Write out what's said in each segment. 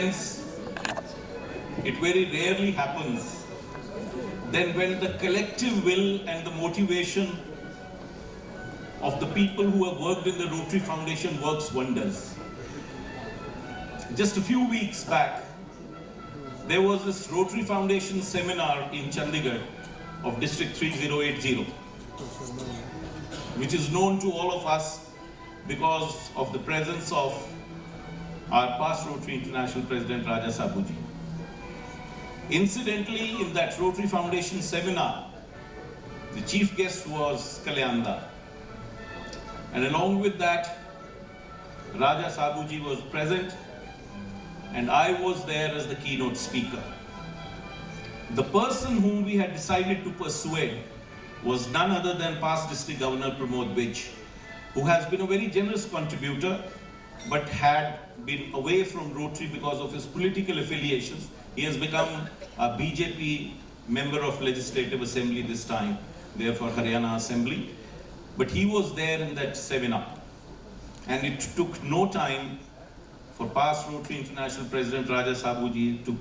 Friends, it very rarely happens then when the collective will and the motivation of the people who have worked in the Rotary Foundation works wonders. Just a few weeks back, there was this Rotary Foundation seminar in Chandigarh of District 3080, which is known to all of us because of the presence of our past Rotary International President Raja Sabuji. Incidentally, in that Rotary Foundation seminar, the chief guest was Kalyanda. And along with that, Raja Sabuji was present, and I was there as the keynote speaker. The person whom we had decided to persuade was none other than past District Governor Pramod Vij, who has been a very generous contributor, but had been away from Rotary because of his political affiliations. He has become a BJP member of Legislative Assembly this time, therefore Haryana Assembly. But he was there in that seminar. And it took no time for past Rotary International President Raja Sabuji to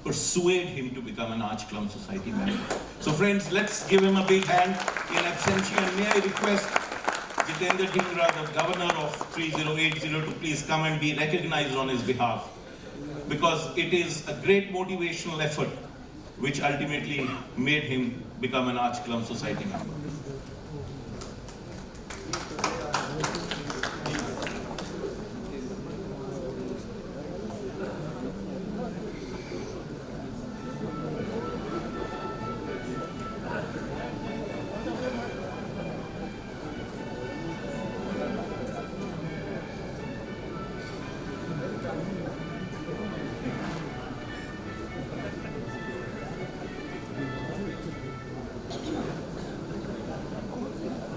persuade him to become an Arch Clump Society member. So friends, let's give him a big hand in absentia. And may I request Jitendra Dhingra, the governor of 3080, to please come and be recognized on his behalf, because it is a great motivational effort which ultimately made him become an Arch Clump Society member.